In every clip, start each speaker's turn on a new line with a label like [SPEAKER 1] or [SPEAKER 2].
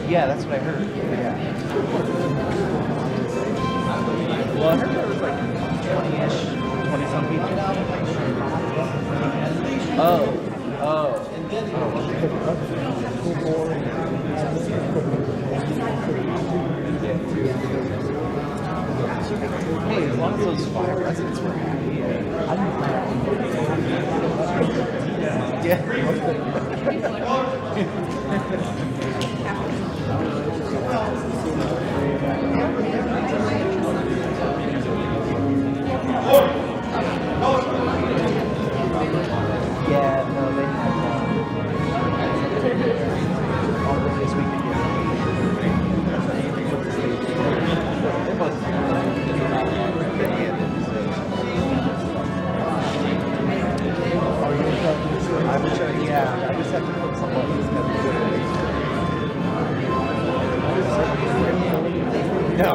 [SPEAKER 1] Yeah, that's what I heard. Yeah. Well, I heard there was like 20-ish, 20-some people. Hey, as long as those 5 residents were happy. Yeah. Yeah, no, they had all this week yeah, I just have to put some buttons together. No.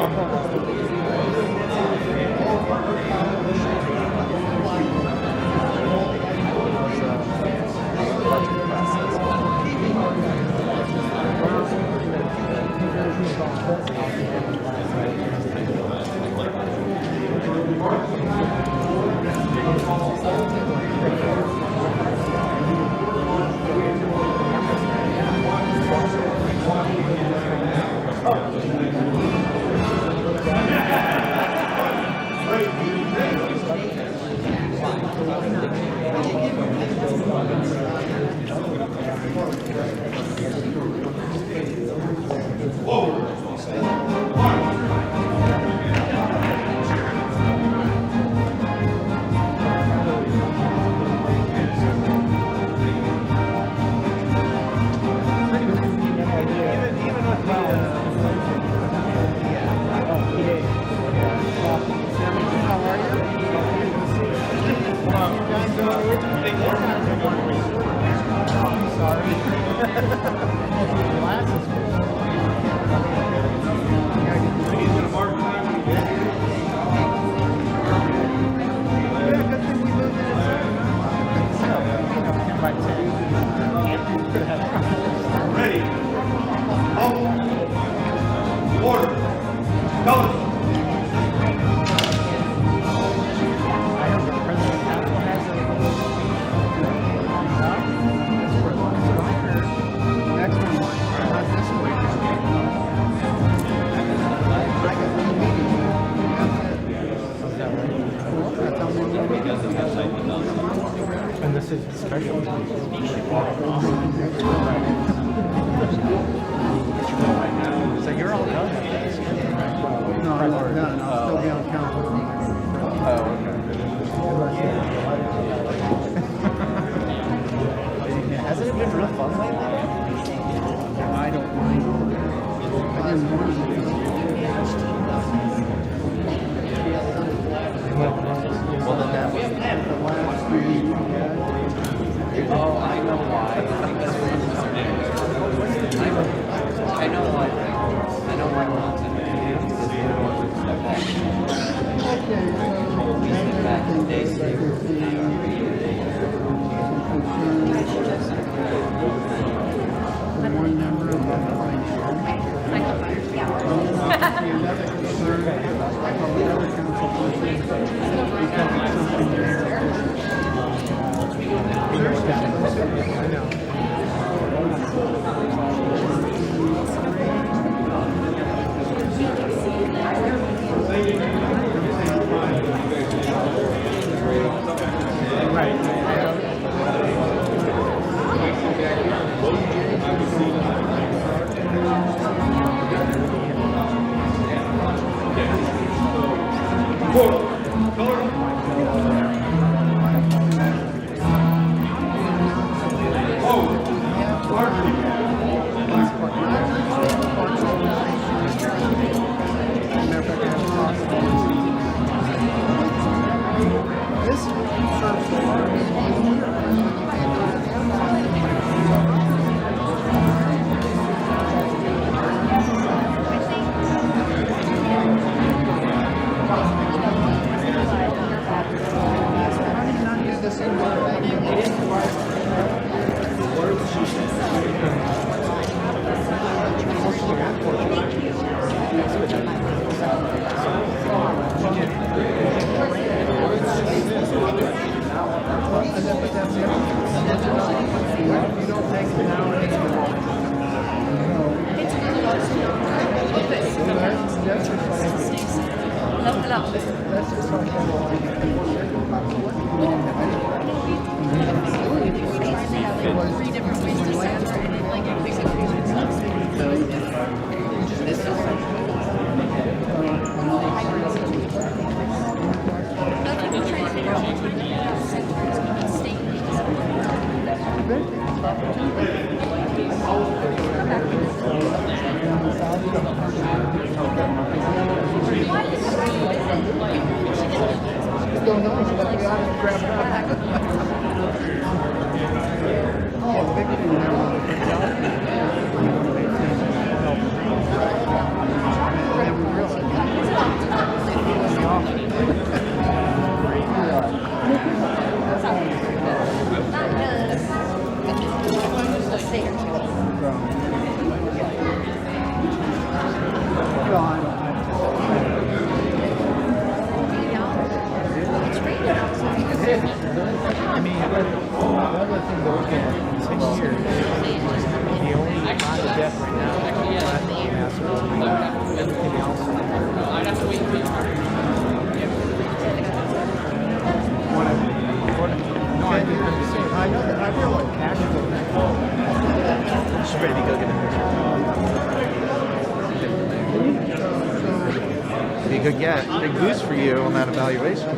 [SPEAKER 1] And this is special. So you're all done?
[SPEAKER 2] No, I'm not done. I'll still be on council.
[SPEAKER 1] Oh, okay. Hasn't it been real fun lately?
[SPEAKER 2] I don't mind. I didn't want to.
[SPEAKER 1] Well, then that was
[SPEAKER 2] The last 3 weeks we had.
[SPEAKER 1] oh, I know why. I know why. I know why Monson back in day 6.
[SPEAKER 2] One member of the another concern from another council person because of something there. I know. Right. This serves the
[SPEAKER 3] Be a good get. Big boost for you on that evaluation.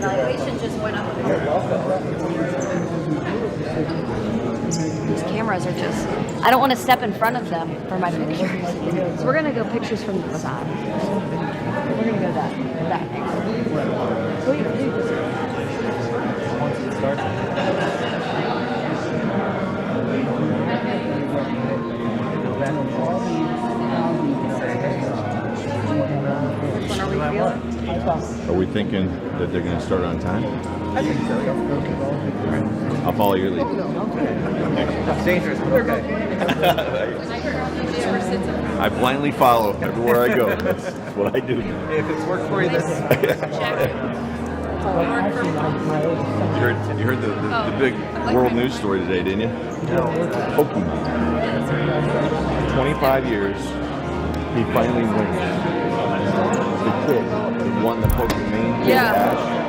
[SPEAKER 4] Valuation just went up. These cameras are just, I don't want to step in front of them for my pictures. So we're going to go pictures from the side. We're going to go that angle.
[SPEAKER 1] Once it starts.
[SPEAKER 4] Which one are we feeling?
[SPEAKER 3] Are we thinking that they're going to start on time?
[SPEAKER 1] I think so.
[SPEAKER 3] I'll follow your lead.
[SPEAKER 1] That's dangerous, but okay.
[SPEAKER 3] I blindly follow everywhere I go. That's what I do.
[SPEAKER 1] If it's worked for you, that's
[SPEAKER 3] You heard the big world news story today, didn't you? Pokemon. 25 years, he finally wins. The kid won the Pokemon.
[SPEAKER 4] Yeah.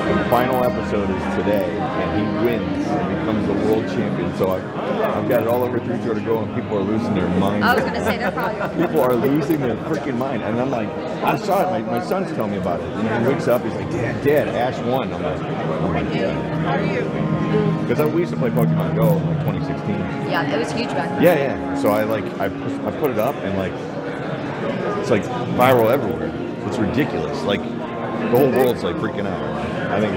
[SPEAKER 3] The final episode is today, and he wins and becomes the world champion. So I've got it all over 3 to go, and people are losing their minds.
[SPEAKER 4] I was going to say they're probably.
[SPEAKER 3] People are losing their freaking mind. And I'm like, I saw it. My son's telling me about it. And he wakes up, he's like, Dad, Ash won. I'm like,
[SPEAKER 4] How are you?
[SPEAKER 3] because we used to play Pokemon Go in like 2016.
[SPEAKER 4] Yeah, it was huge back then.
[SPEAKER 3] Yeah. So I put it up, and like, it's like viral everywhere. It's ridiculous. Like, the whole world's like freaking out. I think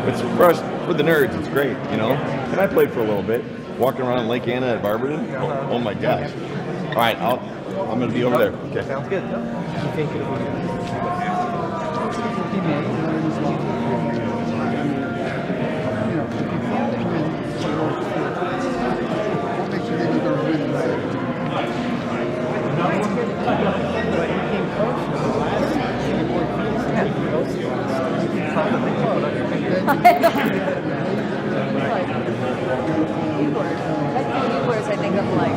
[SPEAKER 3] it's for us, for the nerds, it's great, you know? And I played for a little bit, walking around Lake Anna at Barberton. Oh my gosh. All right, I'm going to be over there. Okay.
[SPEAKER 1] sounds good.
[SPEAKER 4] Keyboards, I think of like.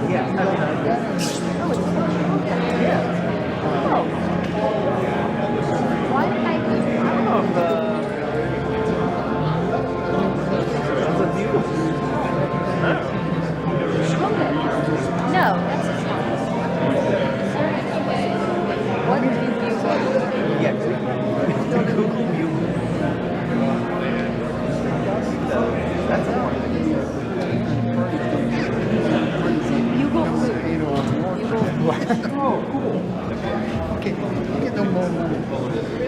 [SPEAKER 1] Yeah.
[SPEAKER 4] Oh, No, that's his mom. What did you do? Bugle flute.
[SPEAKER 2] Oh, cool. Okay, get no more money.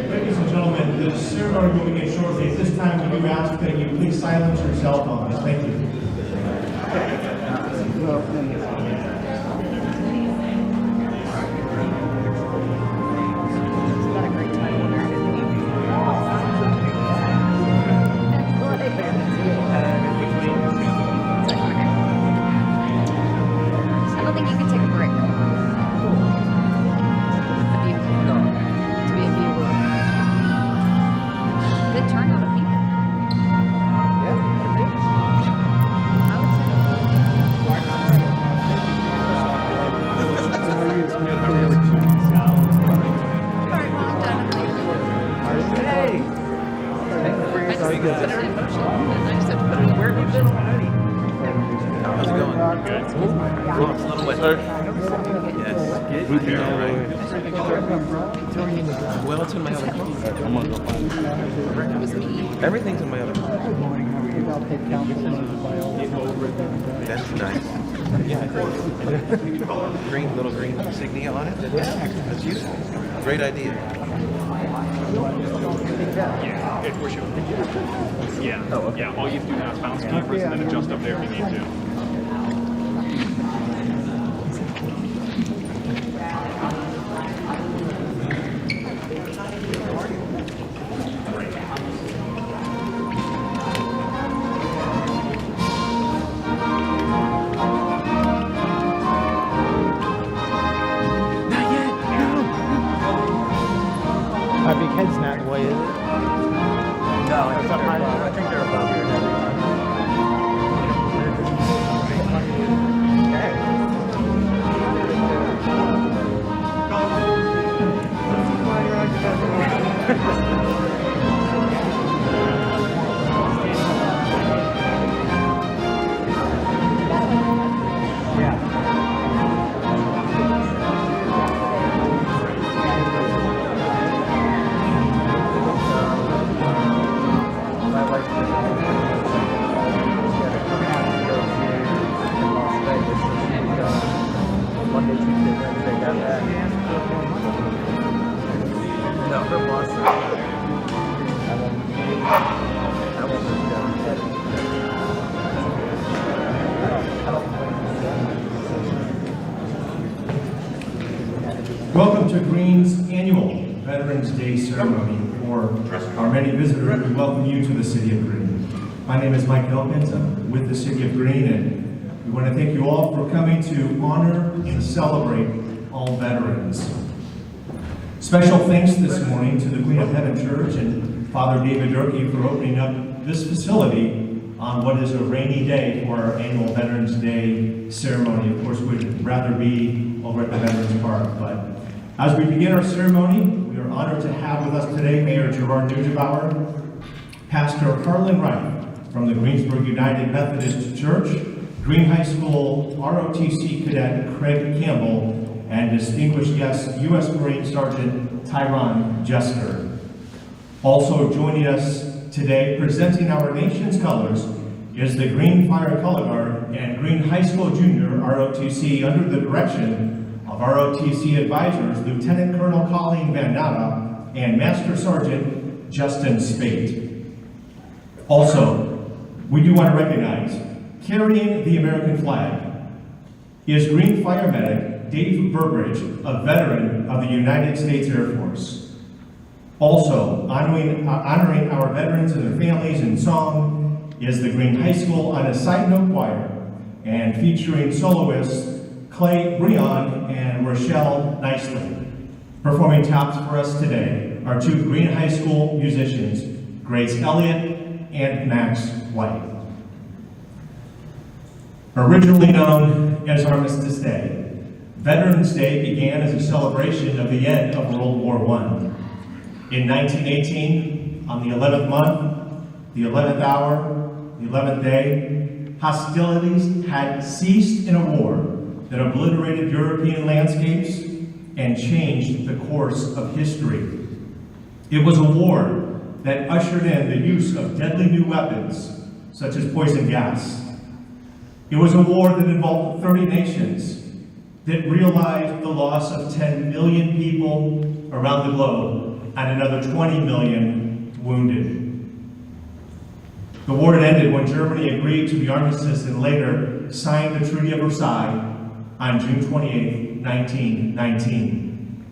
[SPEAKER 5] Ladies and gentlemen, the ceremony will begin shortly. At this time, we do ask that you please silence your cell phones. Thank you.
[SPEAKER 2] Well,
[SPEAKER 4] Not a great time. I don't think you can take a break. To be a bugler. Good turnout of people. I would say.
[SPEAKER 6] How's it going? Good. A little wet. Yes. Well, it's in my other car. Everything's in my other car. That's nice. Yeah, I think. Little green insignia on it. That's useful. Great idea.
[SPEAKER 7] Yeah, it's worship. Yeah. Oh, okay. Yeah, all you have to do now is bounce keepers and then adjust up there if you need to.
[SPEAKER 1] My big head's not in the way, is it? No, I think they're above your head. Monday, Tuesday, Wednesday, got that. No, her boss.
[SPEAKER 5] Welcome to Green's annual Veterans Day ceremony. For our many visitors, we welcome you to the City of Green. My name is Mike Elkins. I'm with the City of Green, and we want to thank you all for coming to honor and celebrate all veterans. Special thanks this morning to the Queen of Heaven Church and Father David Durkee for opening up this facility on what is a rainy day for our annual Veterans Day ceremony. Of course, we'd rather be over at the Veterans Park, but as we begin our ceremony, we are honored to have with us today Mayor Gerard Neugebauer, Pastor Harlan Wright from the Greensburg United Methodist Church, Green High School ROTC Cadet Craig Campbell, and distinguished guest U.S. Marine Sergeant Tyron Jester. Also joining us today, presenting our nation's colors, is the Green Fire Color Guard and Green High School Junior ROTC under the direction of ROTC advisors Lieutenant Colonel Colleen Van Natta and Master Sergeant Justin Spate. Also, we do want to recognize, carrying the American flag, is Green Fire Medic Dave Burbridge, a veteran of the United States Air Force. Also, honoring our veterans and their families in song is the Green High School On a Side Note Choir, and featuring soloists Clay Breon and Rochelle Nicely. Performing tops for us today are two Green High School musicians, Grace Elliott and Max White. Originally known as Armistice Day, Veterans Day began as a celebration of the end of World War I. In 1918, on the 11th month, the 11th hour, the 11th day, hostilities had ceased in a war that obliterated European landscapes and changed the course of history. It was a war that ushered in the use of deadly new weapons, such as poison gas. It was a war that involved 30 nations, that realized the loss of 10 million people around the globe and another 20 million wounded. The war had ended when Germany agreed to the armistice and later signed the Treaty of Versailles on June 28, 1919.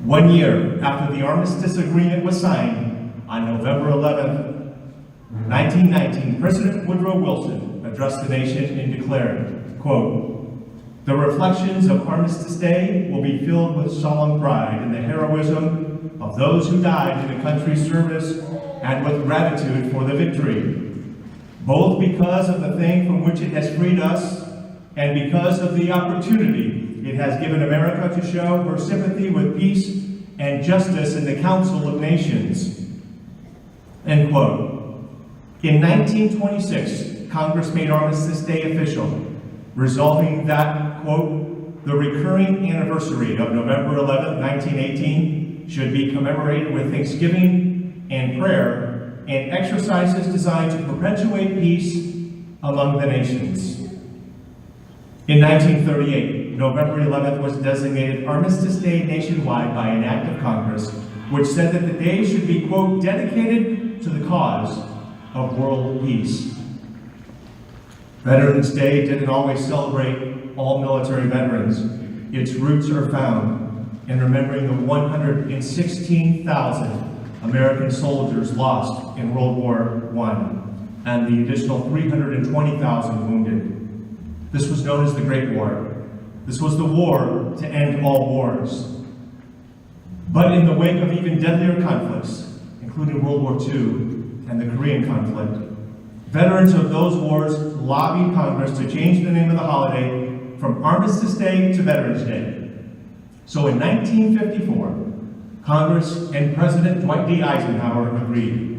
[SPEAKER 5] 1 year after the armistice agreement was signed, on November 11, 1919, President Woodrow Wilson addressed the nation and declared, quote, "The reflections of Armistice Day will be filled with solemn pride in the heroism of those who died in the country's service and with gratitude for the victory, both because of the thing from which it has freed us and because of the opportunity it has given America to show her sympathy with peace and justice in the Council of Nations." End quote. In 1926, Congress made Armistice Day official, resolving that, quote, "the recurring anniversary of November 11, 1918 should be commemorated with Thanksgiving and prayer and exercises designed to perpetuate peace among the nations." In 1938, November 11th was designated Armistice Day nationwide by an act of Congress, which said that the day should be, quote, "dedicated to the cause of world peace." Veterans Day didn't always celebrate all military veterans. Its roots are found in remembering the 116,000 American soldiers lost in World War I and the additional 320,000 wounded. This was known as the Great War. This was the war to end all wars. But in the wake of even deadlier conflicts, including World War II and the Korean conflict, veterans of those wars lobbied Congress to change the name of the holiday from Armistice Day to Veterans Day. So in 1954, Congress and President Dwight D. Eisenhower agreed,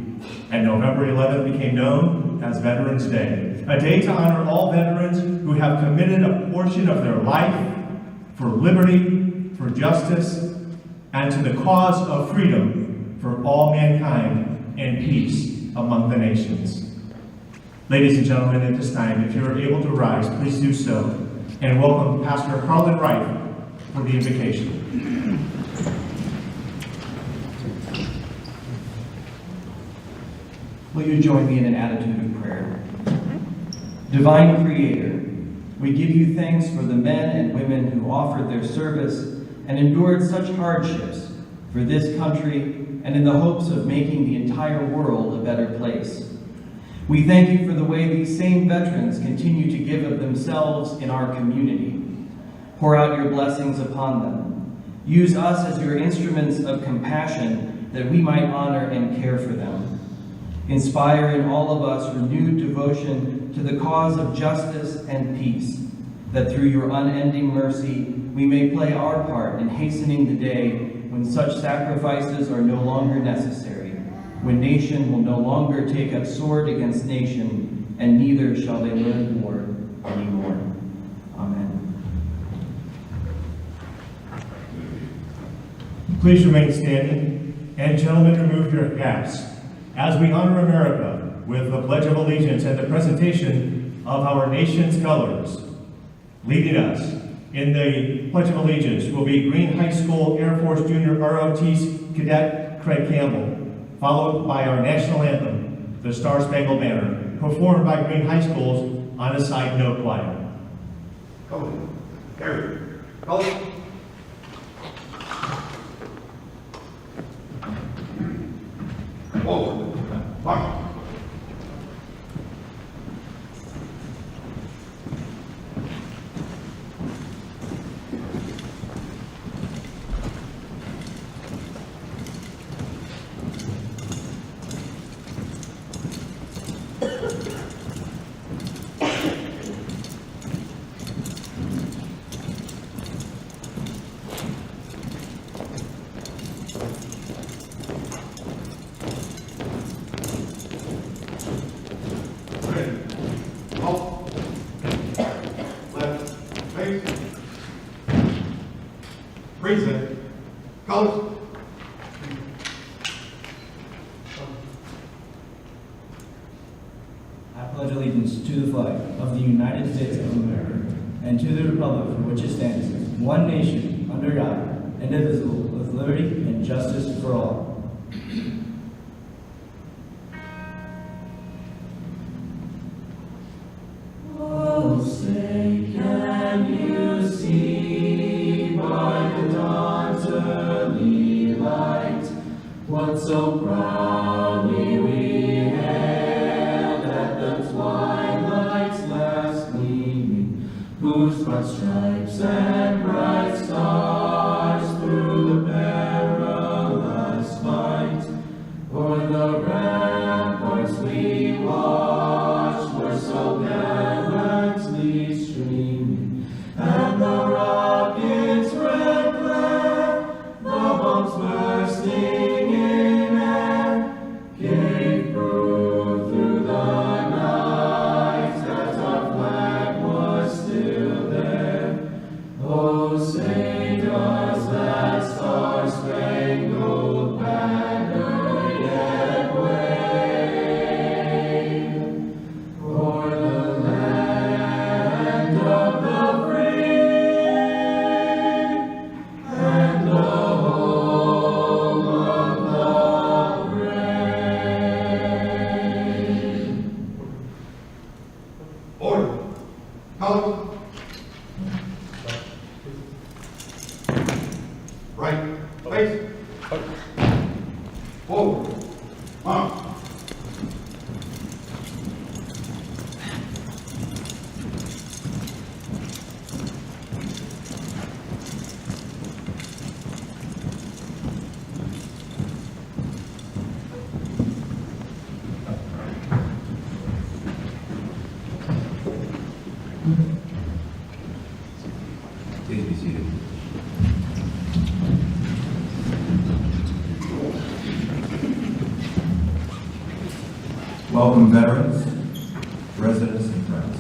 [SPEAKER 5] and November 11th became known as Veterans Day, a day to honor all veterans who have committed a portion of their life for liberty, for justice, and to the cause of freedom for all mankind and peace among the nations. Ladies and gentlemen, at this time, if you are able to rise, please do so, and welcome Pastor Carlin Wright for the invocation.
[SPEAKER 8] Will you join me in an attitude of prayer? Divine Creator, we give you thanks for the men and women who offered their service and endured such hardships for this country and in the hopes of making the entire world a better place. We thank you for the way these same veterans continue to give of themselves in our community. Pour out your blessings upon them. Use us as your instruments of compassion that we might honor and care for them. Inspire in all of us renewed devotion to the cause of justice and peace, that through your unending mercy we may play our part in hastening the day when such sacrifices are no longer necessary, when nation will no longer take up sword against nation, and neither shall they learn war anymore. Amen.
[SPEAKER 5] Please remain standing, and gentlemen, remove your caps as we honor America with the Pledge of Allegiance and the presentation of our nation's colors. Leading us in the Pledge of Allegiance will be Green High School Air Force Junior ROTC Cadet Craig Campbell, followed by our national anthem, the Star Spangled Banner, performed by Green High School's On a Side Note Choir.
[SPEAKER 9] Color. Carry. Color. Forward. March. Raise it. Colors.
[SPEAKER 8] I pledge allegiance to the flag of the United States of America and to the republic for which it stands, one nation, under God, indivisible, with liberty and justice for all. Oh, say, can you see by the dawn's early light what so proudly we hailed at the twilight's last gleaming, whose broad stripes and bright stars through the perilous fight o'er the ramparts we watched were so gallantly streaming, and the rockets' red glare, the bombs bursting in air, gave proof through the night that our flag was still there. Oh, say does that star-spangled banner yet wave o'er the land of the free and the home of the brave?
[SPEAKER 9] Order. Colors. Right. Face. Forward. March.
[SPEAKER 6] Please be seated. Welcome, veterans, residents, and friends.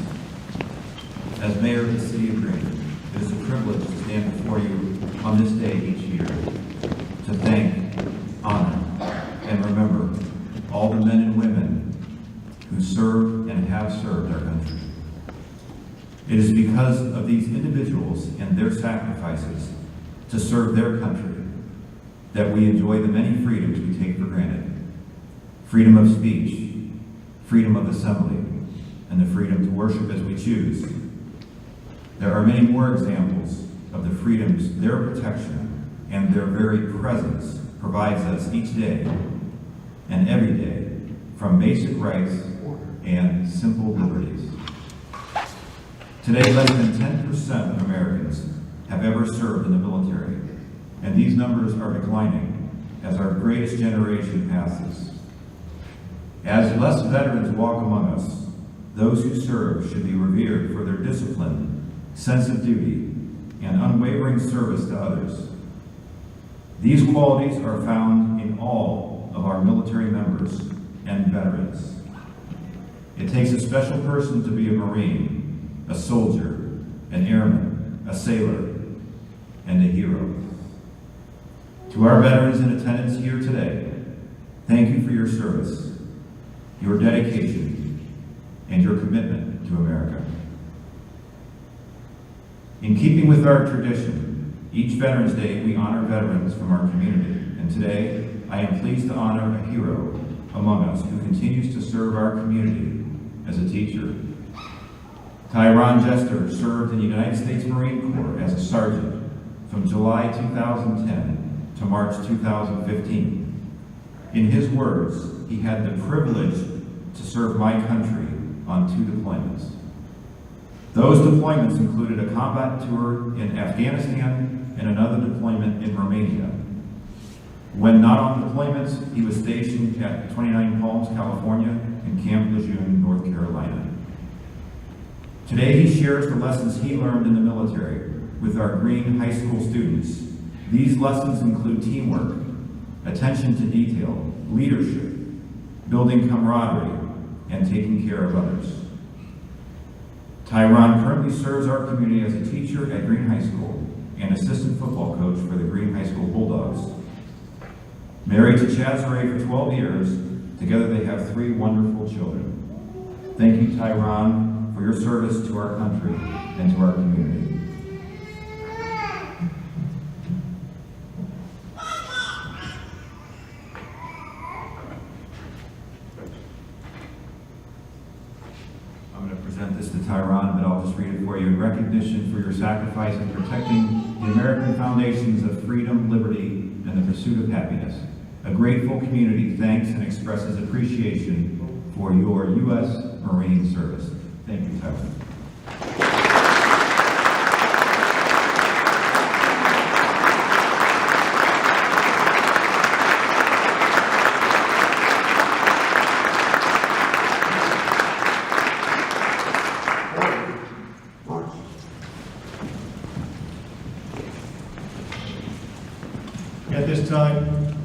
[SPEAKER 6] As mayor of the city of Green, it is a privilege to stand before you on this day each year to thank, honor, and remember all the men and women who serve and have served our country. It is because of these individuals and their sacrifices to serve their country that we enjoy the many freedoms we take for granted. Freedom of speech, freedom of assembly, and the freedom to worship as we choose. There are many more examples of the freedoms their protection and their very presence provides us each day and every day, from basic rights and simple liberties. Today, less than 10% of Americans have ever served in the military, and these numbers are declining as our greatest generation passes. As less veterans walk among us, those who serve should be revered for their discipline, sense of duty, and unwavering service to others. These qualities are found in all of our military members and veterans. It takes a special person to be a Marine, a soldier, an airman, a sailor, and a hero. To our veterans in attendance here today, thank you for your service, your dedication, and your commitment to America. In keeping with our tradition, each Veterans Day we honor veterans from our community, and today I am pleased to honor a hero among us who continues to serve our community as a teacher. Tyron Jester served in the United States Marine Corps as a sergeant from July 2010 to March 2015. In his words, he had the privilege to serve my country on 2 deployments. Those deployments included a combat tour in Afghanistan and another deployment in Romania. When not on deployments, he was stationed at 29 Palms, California, and Camp Lejeune, North Carolina. Today, he shares the lessons he learned in the military with our Green High School students. These lessons include teamwork, attention to detail, leadership, building camaraderie, and taking care of others. Tyron currently serves our community as a teacher at Green High School and assistant football coach for the Green High School Bulldogs. Married to Chad Zaray for 12 years, together they have 3 wonderful children. Thank you, Tyron, for your service to our country and to our community. I'm going to present this to Tyron, but I'll just read it for you. In recognition for your sacrifice in protecting the American foundations of freedom, liberty, and the pursuit of happiness, a grateful community thanks and expresses appreciation for your U.S. Marine service. Thank you, Tyron.
[SPEAKER 5] At this time,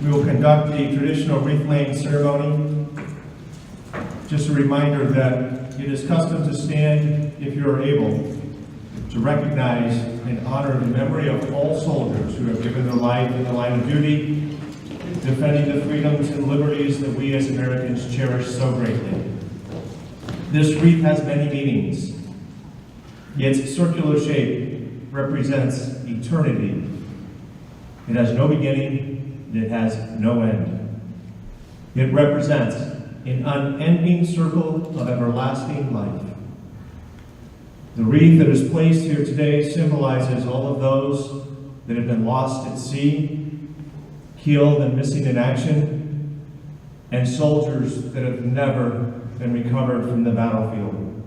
[SPEAKER 5] we will conduct the traditional wreath laying ceremony. Just a reminder that it is custom to stand, if you are able, to recognize and honor the memory of all soldiers who have given their life in the line of duty, defending the freedoms and liberties that we as Americans cherish so greatly. This wreath has many meanings. Its circular shape represents eternity. It has no beginning, and it has no end. It represents an unending circle of everlasting life. The wreath that is placed here today symbolizes all of those that have been lost at sea, killed and missing in action, and soldiers that have never been recovered from the battlefield.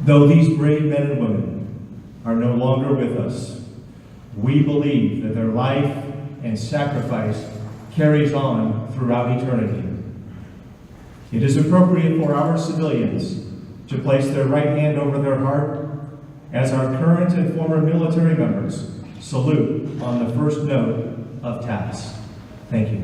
[SPEAKER 5] Though these brave men and women are no longer with us, we believe that their life and sacrifice carries on throughout eternity. It is appropriate for our civilians to place their right hand over their heart as our current and former military members salute on the first note of taps. Thank you.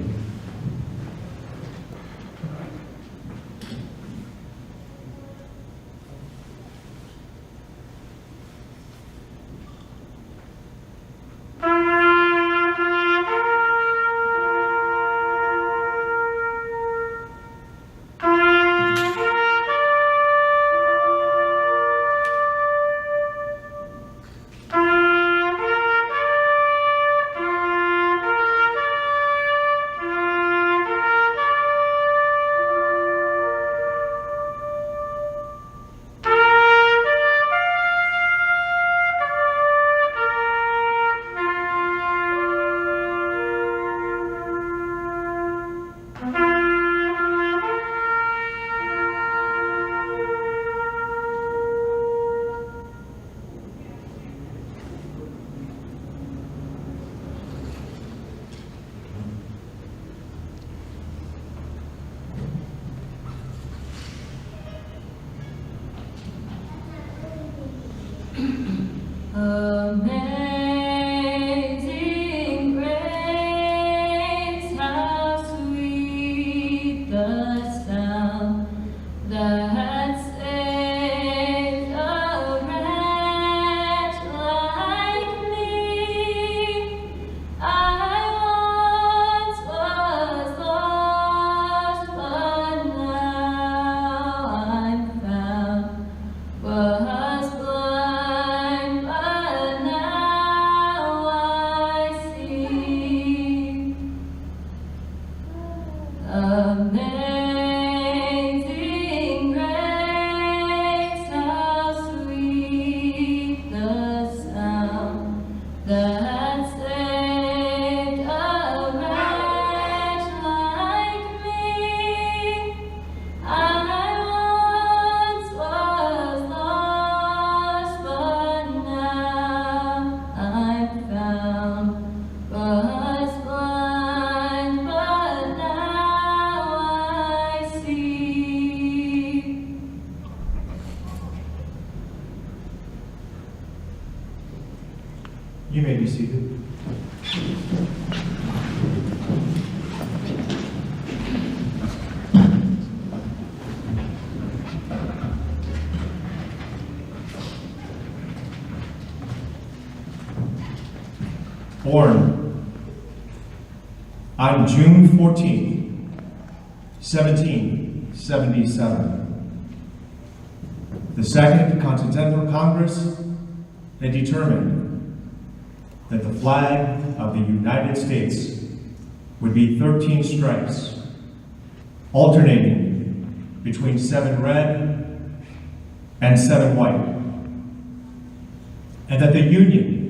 [SPEAKER 10] Amazing grace, how sweet the sound that saved a wretch like me. I once was lost, but now I'm found. Was blind, but now I see. Amazing grace, how sweet the sound that saved a wretch like me. I once was lost, but now I'm found. Was blind, but now I see.
[SPEAKER 5] You may be seated. Born on June 14, 1777. The Second Continental Congress had determined that the flag of the United States would be 13 stripes, alternating between 7 red and 7 white, and that the Union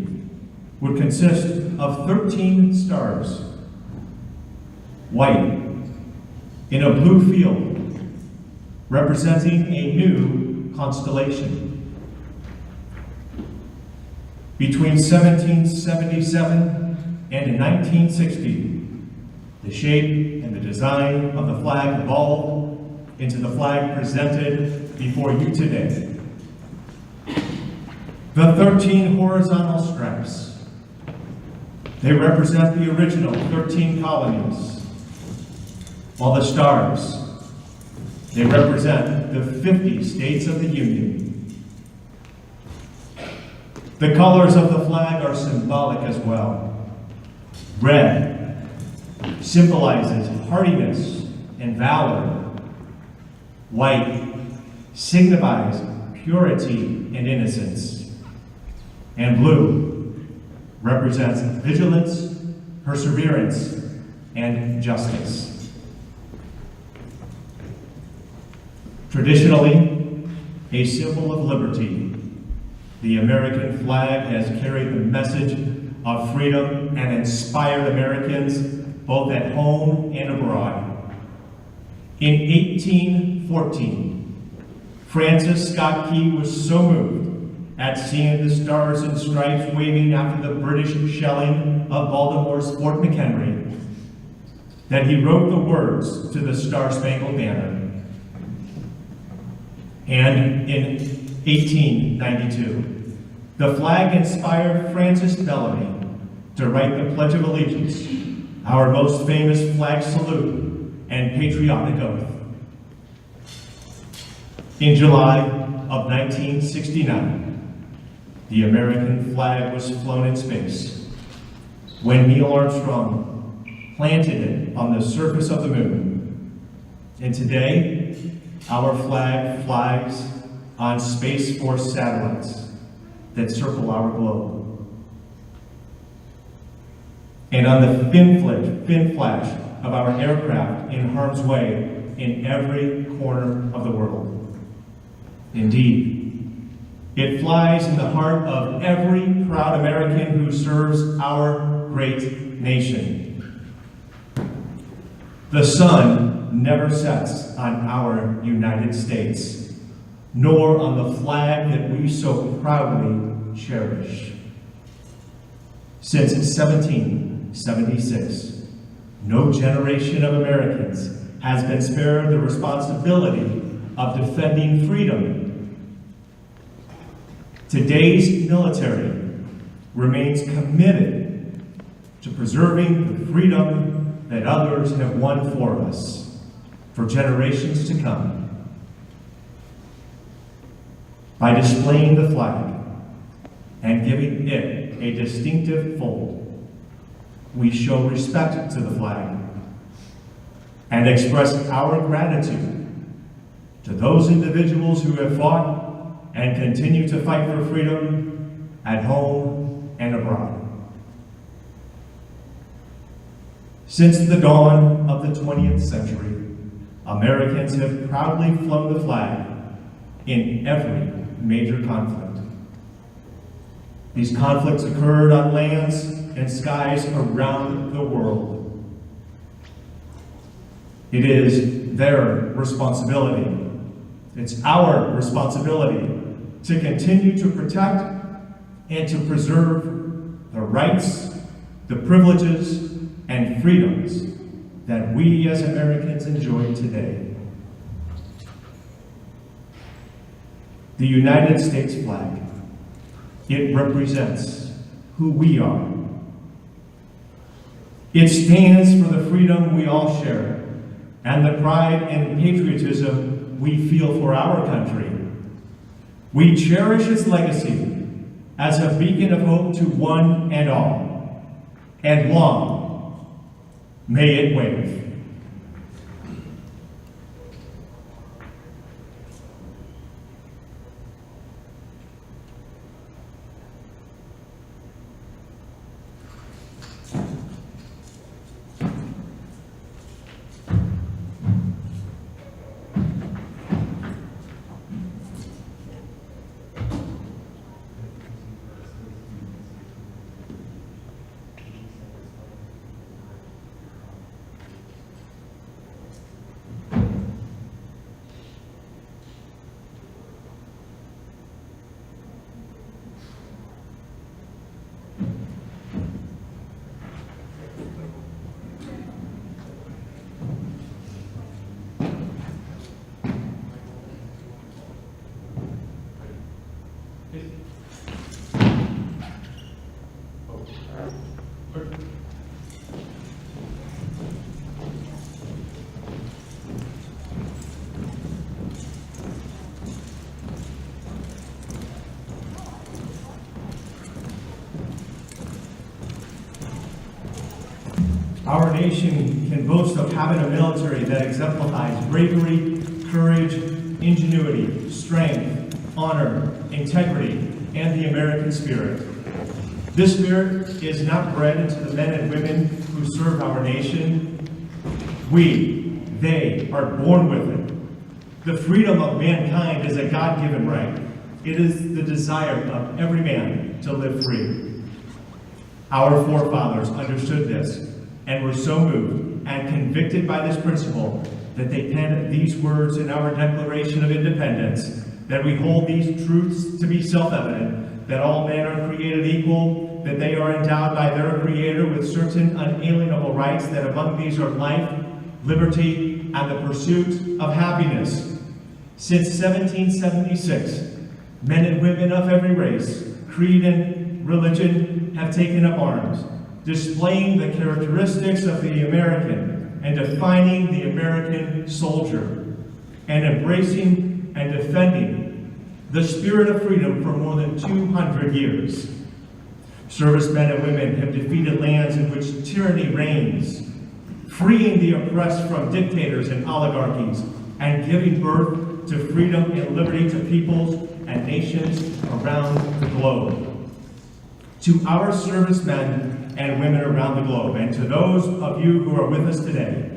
[SPEAKER 5] would consist of 13 stars, white in a blue field, representing a new constellation. Between 1777 and 1960, the shape and the design of the flag evolved into the flag presented before you today. The 13 horizontal stripes, they represent the original 13 colonies, while the stars, they represent the 50 states of the Union. The colors of the flag are symbolic as well. Red symbolizes hardiness and valor. White signifies purity and innocence. And blue represents vigilance, perseverance, and justice. Traditionally, a symbol of liberty, the American flag has carried the message of freedom and inspired Americans both at home and abroad. In 1814, Francis Scott Key was so moved at seeing the stars and stripes waving after the British shelling of Baltimore's Fort McHenry that he wrote the words to the Star-Spangled Banner. And in 1892, the flag inspired Francis Bellamy to write the Pledge of Allegiance, our most famous flag salute and patriotic oath. In July of 1969, the American flag was flown in space when Neil Armstrong planted it on the surface of the moon. And today, our flag flies on Space Force satellites that circle our globe. And on the fin flash of our aircraft in harm's way in every corner of the world. Indeed, it flies in the heart of every proud American who serves our great nation. The sun never sets on our United States, nor on the flag that we so proudly cherish. Since 1776, no generation of Americans has been spared the responsibility of defending freedom. Today's military remains committed to preserving the freedom that others have won for us for generations to come. By displaying the flag and giving it a distinctive fold, we show respect to the flag and express our gratitude to those individuals who have fought and continue to fight for freedom at home and abroad. Since the dawn of the 20th century, Americans have proudly flown the flag in every major conflict. These conflicts occurred on lands and skies around the world. It is their responsibility. It's our responsibility to continue to protect and to preserve the rights, the privileges, and freedoms that we as Americans enjoy today. The United States flag, it represents who we are. It stands for the freedom we all share and the pride and patriotism we feel for our country. We cherish its legacy as a beacon of hope to one and all, and long may it wave. Our nation can boast of having a military that exemplifies bravery, courage, ingenuity, strength, honor, integrity, and the American spirit. This spirit is not bred into the men and women who serve our nation. They are born with it. The freedom of mankind is a God-given right. It is the desire of every man to live free. Our forefathers understood this and were so moved and convicted by this principle that they penned these words in our Declaration of Independence, that we hold these truths to be self-evident, that all men are created equal, that they are endowed by their Creator with certain unalienable rights, that among these are life, liberty, and the pursuit of happiness. Since 1776, men and women of every race, creed, and religion have taken up arms, displaying the characteristics of the American and defining the American soldier, and embracing and defending the spirit of freedom for more than 200 years. Servicemen and women have defeated lands in which tyranny reigns, freeing the oppressed from dictators and oligarchies, and giving birth to freedom and liberty to peoples and nations around the globe. To our servicemen and women around the globe, and to those of you who are with us today,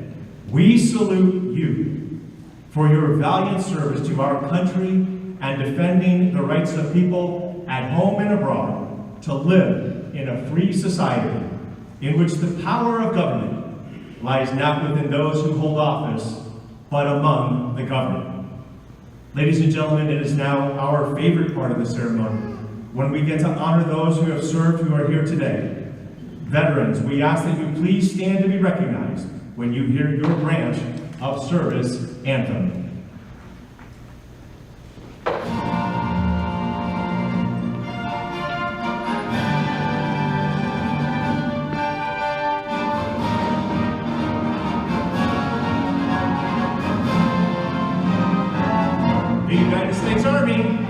[SPEAKER 5] we salute you for your valiant service to our country and defending the rights of people at home and abroad to live in a free society in which the power of government lies not within those who hold office, but among the governed. Ladies and gentlemen, it is now our favorite part of the ceremony, when we get to honor those who have served who are here today. Veterans, we ask that you please stand to be recognized when you hear your branch of service anthem. The United States Army.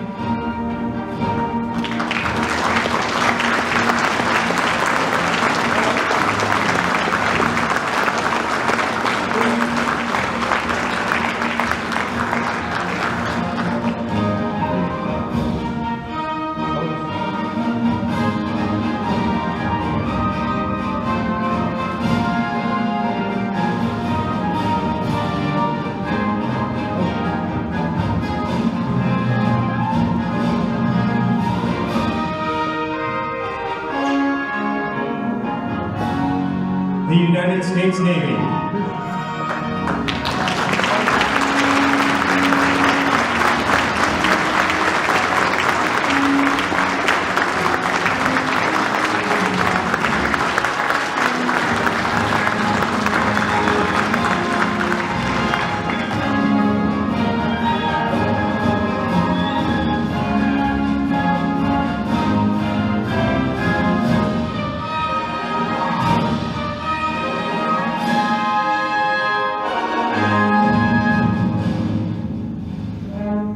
[SPEAKER 5] The United States Navy.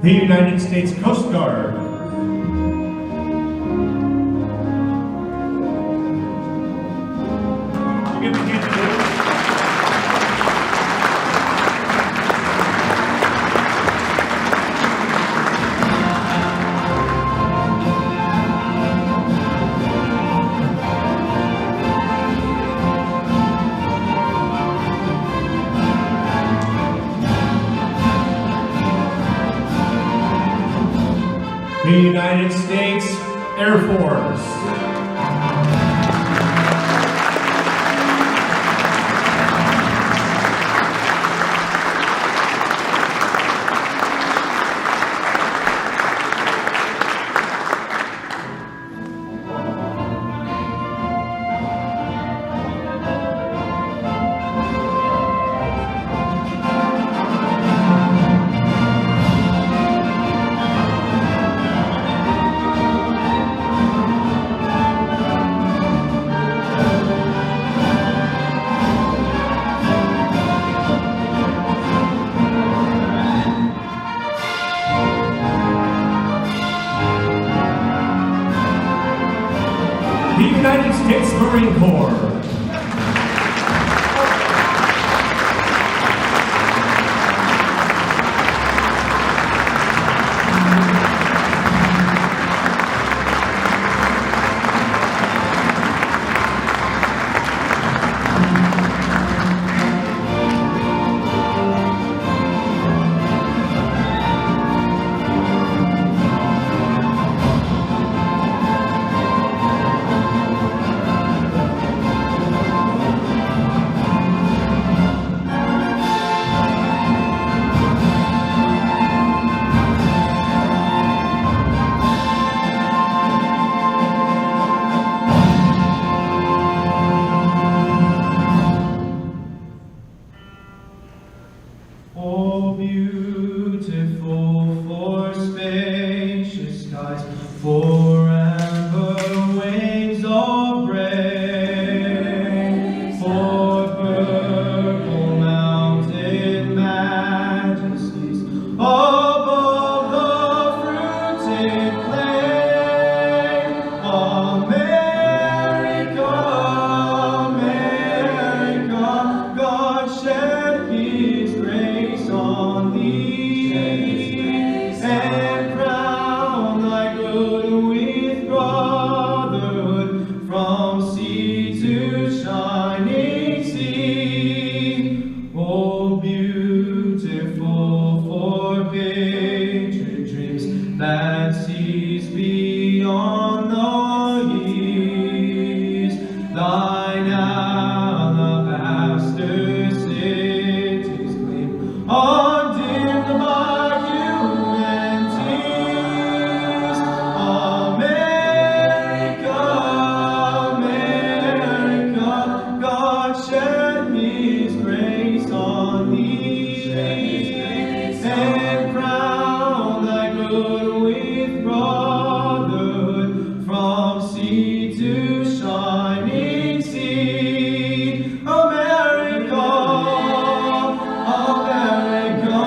[SPEAKER 5] The United States Coast Guard. the United States Air Force. The United States Marine Corps.
[SPEAKER 8] Oh, beautiful for spacious skies, forever waves of grace, for purple mountain majesties, above the fruited plain. America, America, God shed His grace on thee, and crown thy good with brotherhood from sea to shining sea. Oh, beautiful for patriot dreams that sees beyond the east, thine alabaster cities gleam, undimmed by human tears. America, America, God shed His grace on thee, and crown thy good with brotherhood from sea to shining sea. America, America,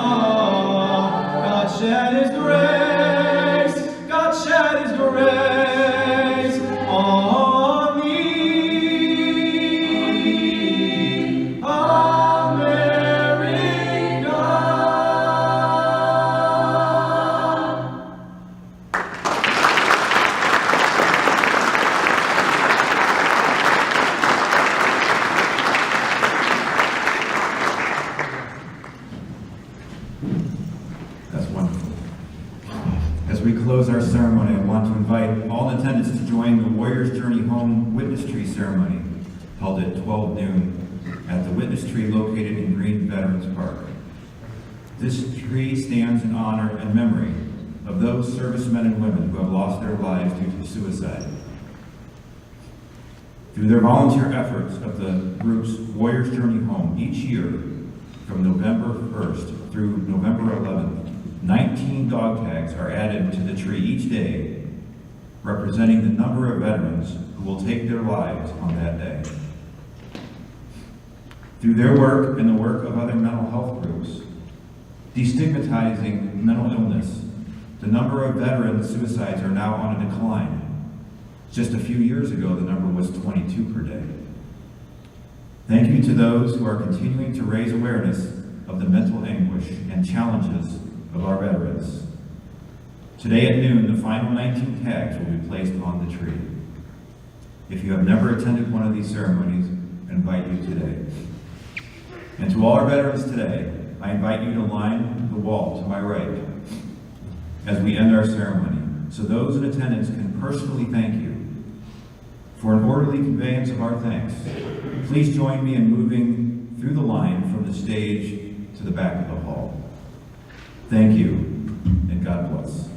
[SPEAKER 8] God shed His grace, God shed His grace on thee, America.
[SPEAKER 6] That's wonderful. As we close our ceremony, I want to invite all in attendance to join the Warrior's Journey Home Witness Tree Ceremony, held at 12 noon at the Witness Tree located in Green Veterans Park. This tree stands in honor and memory of those servicemen and women who have lost their lives due to suicide. Through their volunteer efforts of the group's Warrior's Journey Home, each year from November 1st through November 11th, 19 dog tags are added to the tree each day, representing the number of veterans who will take their lives on that day. Through their work and the work of other mental health groups, destigmatizing mental illness, the number of veteran suicides are now on a decline. Just a few years ago, the number was 22 per day. Thank you to those who are continuing to raise awareness of the mental anguish and challenges of our veterans. Today at noon, the final 19 tags will be placed on the tree. If you have never attended one of these ceremonies, I invite you today. And to all our veterans today, I invite you to line the wall to my right as we end our ceremony. so those in attendance can personally thank you. For an orderly conveyance of our thanks, please join me in moving through the line from the stage to the back of the hall. Thank you, and God bless.